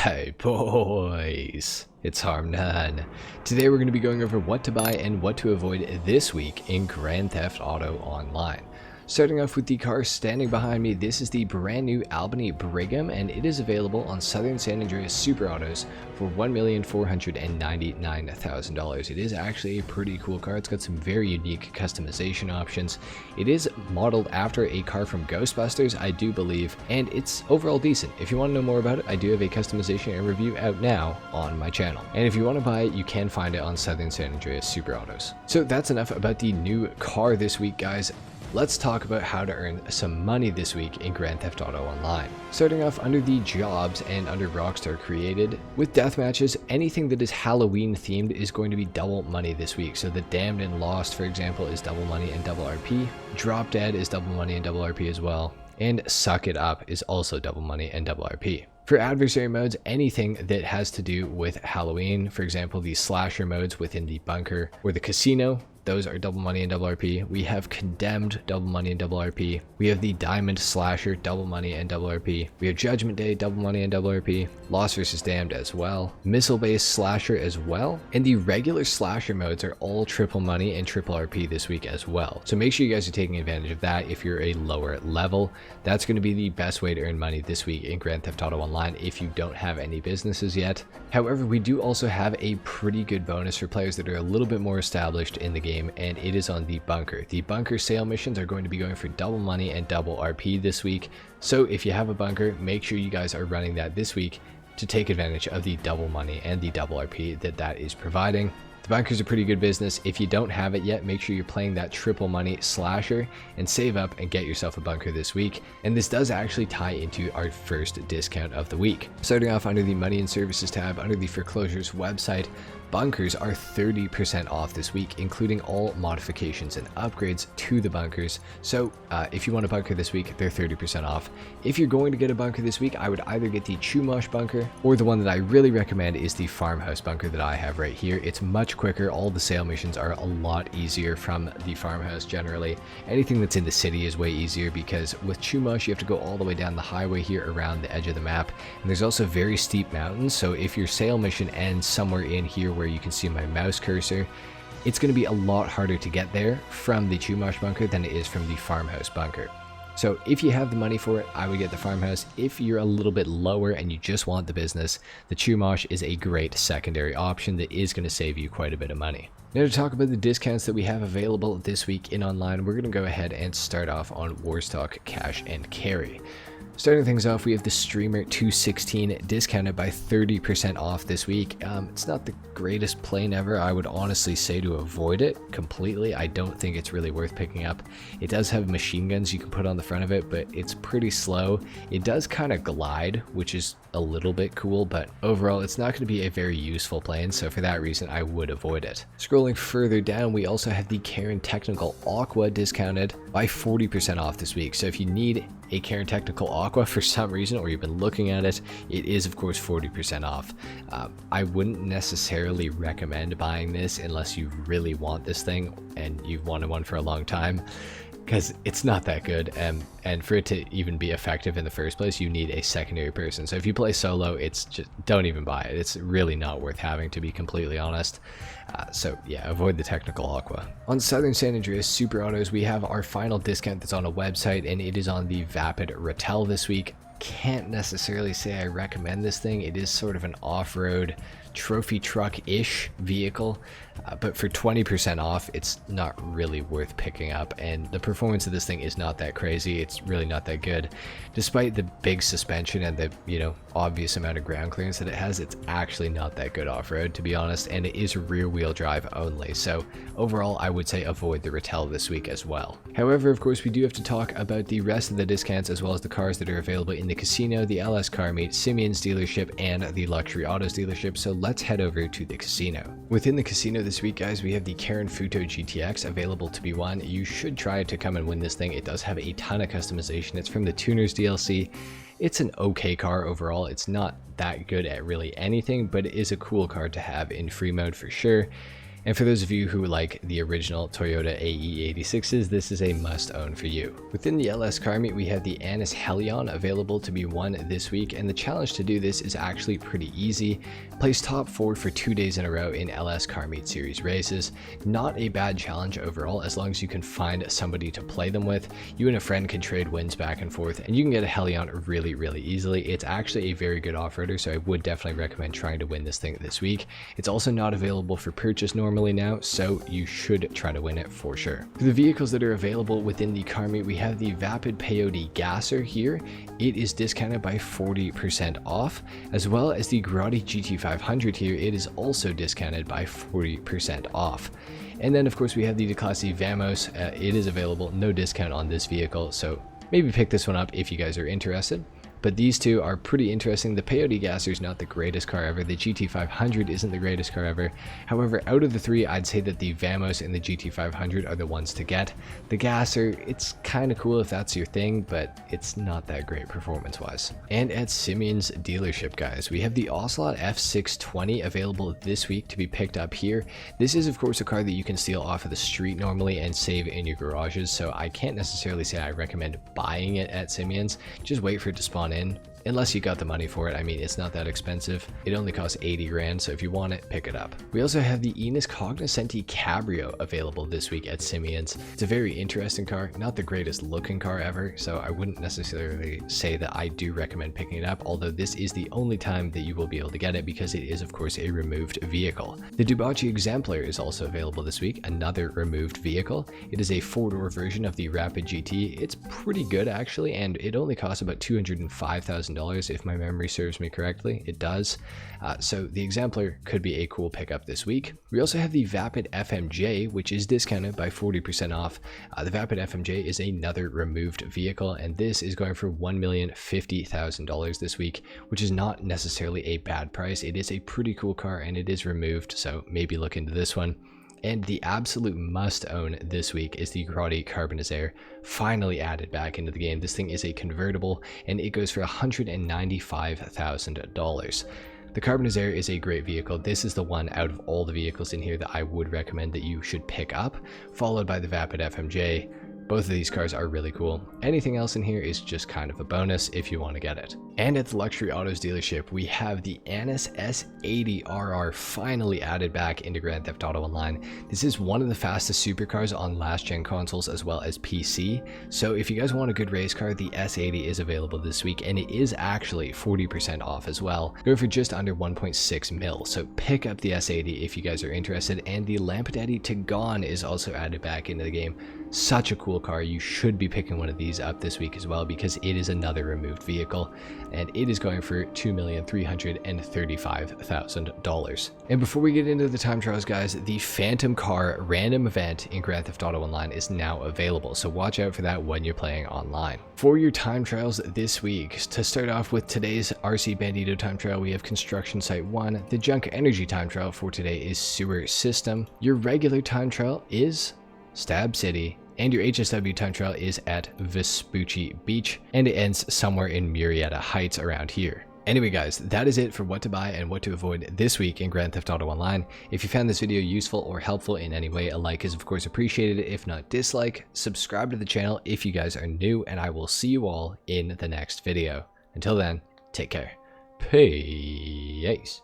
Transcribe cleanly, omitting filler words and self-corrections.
Hey boys, it's HarmNone. Today we're going to be going over what to buy and what to avoid this week in Grand Theft Auto Online. Starting off with the car standing behind me, this is the brand new Albany Brigham, and it is available on Southern San Andreas Super Autos for $1,499,000. It is actually a pretty cool car. It's got some very unique customization options. It is modeled after a car from Ghostbusters, I do believe, and it's overall decent. If you want to know more about it, I do have a customization and review out now on my channel. And if you want to buy it, you can find it on Southern San Andreas Super Autos. So that's enough about the new car this week, guys. Let's talk about how to earn some money this week in Grand Theft Auto Online. Starting off under the jobs and under ROCKSTAR created. With death matches, anything that is Halloween themed is going to be double money this week. So the Damned and Lost, for example, is double money and double RP. Drop Dead is double money and double RP as well. And Suck It Up is also double money and double RP. For adversary modes, anything that has to do with Halloween, for example, the slasher modes within the bunker or the casino, those are double money and double RP. We have Condemned, double money and double RP. We have the Diamond Slasher, double money and double RP. We have Judgment Day, double money and double RP. Lost vs. Damned as well. Missile-based Slasher as well. And the regular Slasher modes are all triple money and triple RP this week as well. So make sure you guys are taking advantage of that if you're a lower level. That's going to be the best way to earn money this week in Grand Theft Auto Online if you don't have any businesses yet. However, we do also have a pretty good bonus for players that are a little bit more established in the game, and it is on the bunker. The bunker sale missions are going to be going for double money and double RP this week. So if you have a bunker, make sure you guys are running that this week to take advantage of the double money and the double RP that is providing. The bunker's a pretty good business. If you don't have it yet, make sure you're playing that triple money slasher and save up and get yourself a bunker this week. And this does actually tie into our first discount of the week. Starting off under the money and services tab, under the foreclosures website, bunkers are 30% off this week, including all modifications and upgrades to the bunkers. So if you want a bunker this week, they're 30% off. If you're going to get a bunker this week, I would either get the Chumash bunker, or the one that I really recommend is the farmhouse bunker that I have right here. It's much quicker. All the sale missions are a lot easier from the farmhouse generally. Anything that's in the city is way easier because with Chumash, you have to go all the way down the highway here around the edge of the map. And there's also very steep mountains. So if your sale mission ends somewhere in here where you can see my mouse cursor, it's going to be a lot harder to get there from the Chumash bunker than it is from the farmhouse bunker. So if you have the money for it, I would get the farmhouse. If you're a little bit lower and you just want the business, the Chumash is a great secondary option that is going to save you quite a bit of money. Now to talk about the discounts that we have available this week in online, we're going to go ahead and start off on Warstock Cash and Carry. Starting things off, we have the Streamer 216 discounted by 30% off this week. It's not the greatest plane ever. I would honestly say to avoid it completely. I don't think it's really worth picking up. It does have machine guns you can put on the front of it, but it's pretty slow. It does kind of glide, which is a little bit cool, but overall it's not going to be a very useful plane, so for that reason I would avoid it. Scrolling further down, we also have the Karen Technical Aqua discounted by 40% off this week. So if you need a Karen Technical Aqua for some reason, or you've been looking at it, it is of course 40% off. I wouldn't necessarily recommend buying this unless you really want this thing and you've wanted one for a long time, because it's not that good, and for it to even be effective in the first place, you need a secondary person. So if you play solo, it's just don't even buy it. It's really not worth having, to be completely honest. So yeah, avoid the Technical Aqua. On Southern San Andreas Super Autos, we have our final discount that's on a website, and it is on the Vapid Ratel this week. Can't necessarily say I recommend this thing. It is sort of an off-road trophy truck-ish vehicle, but for 20% off, it's not really worth picking up, and the performance of this thing is not that crazy. It's really not that good. Despite the big suspension and the, obvious amount of ground clearance that it has, it's actually not that good off-road, to be honest, and it is rear-wheel drive only. So overall, I would say avoid the Ratel this week as well. However, of course, we do have to talk about the rest of the discounts as well as the cars that are available in the casino, the LS Car Meet, Simeon's dealership, and the Luxury Autos dealership. So let's head over to the casino. Within the casino this week, guys, we have the Karen Futo GTX available to be won. You should try to come and win this thing. It does have a ton of customization. It's from the Tuners DLC. It's an okay car overall. It's not that good at really anything, but it is a cool car to have in free mode for sure. And for those of you who like the original Toyota AE86s, this is a must own for you. Within the LS car meet, we have the Anis Helion available to be won this week, and the challenge to do this is actually pretty easy. Place top 4 for 2 days in a row in LS car meet series races. Not a bad challenge overall, as long as you can find somebody to play them with. You and a friend can trade wins back and forth, and you can get a Helion really easily. It's actually a very good off-roader, so I would definitely recommend trying to win this thing this week. It's also not available for purchase normally now, so you should try to win it for sure. For the vehicles that are available within the car meet, we have the Vapid Peyote Gasser here. It is discounted by 40% off, as well as the Grotti GT500 here. It is also discounted by 40% off. And then of course we have the Declasse Vamos. It is available, no discount on this vehicle, so maybe pick this one up if you guys are interested. But these two are pretty interesting. The Peyote Gasser is not the greatest car ever. The GT500 isn't the greatest car ever. However, out of the three, I'd say that the Vamos and the GT500 are the ones to get. The Gasser, it's kind of cool if that's your thing, but it's not that great performance-wise. And at Simeon's dealership, guys, we have the Ocelot F620 available this week to be picked up here. This is, of course, a car that you can steal off of the street normally and save in your garages, so I can't necessarily say I recommend buying it at Simeon's. Just wait for it to spawn in, unless you got the money for it. I mean, it's not that expensive. It only costs 80 grand, so if you want it, pick it up. We also have the Enis Cognoscenti Cabrio available this week at Simeon's. It's a very interesting car, not the greatest looking car ever, so I wouldn't necessarily say that I do recommend picking it up, although this is the only time that you will be able to get it because it is, of course, a removed vehicle. The Dubocci Exemplar is also available this week, another removed vehicle. It is a 4-door version of the Rapid GT. It's pretty good, actually, and it only costs about $205,000 if my memory serves me correctly. It does. So the Exemplar could be a cool pickup this week. We also have the Vapid FMJ, which is discounted by 40% off. The Vapid FMJ is another removed vehicle, and this is going for $1,050,000 this week, which is not necessarily a bad price. It is a pretty cool car, and it is removed, so maybe look into this one. And the absolute must own this week is the Grotti Carbonizaire, finally added back into the game. This thing is a convertible and it goes for $195,000. The Carbonizaire is a great vehicle. This is the one out of all the vehicles in here that I would recommend that you should pick up, followed by the Vapid FMJ. Both of these cars are really cool. Anything else in here is just kind of a bonus if you want to get it. And at the Luxury Autos dealership, we have the Anis S80RR finally added back into Grand Theft Auto Online. This is one of the fastest supercars on last-gen consoles as well as PC. So if you guys want a good race car, the S80 is available this week, and it is actually 40% off as well. Go for just under 1.6 mil. So pick up the S80 if you guys are interested. And the Lampadaddy Tigane is also added back into the game. Such a cool car. You should be picking one of these up this week as well because it is another removed vehicle, and it is going for $2,335,000. And before we get into the time trials, guys, the Phantom Car random event in Grand Theft Auto Online is now available, so watch out for that when you're playing online. For your time trials this week, to start off with today's RC Bandito time trial, we have Construction Site 1. The Junk Energy time trial for today is Sewer System. Your regular time trial is Stab City, and your HSW time trial is at Vespucci Beach, and it ends somewhere in Murrieta Heights around here. Anyway, guys, that is it for what to buy and what to avoid this week in Grand Theft Auto Online. If you found this video useful or helpful in any way, a like is of course appreciated. If not, dislike. Subscribe to the channel if you guys are new, and I will see you all in the next video. Until then, take care. Peace.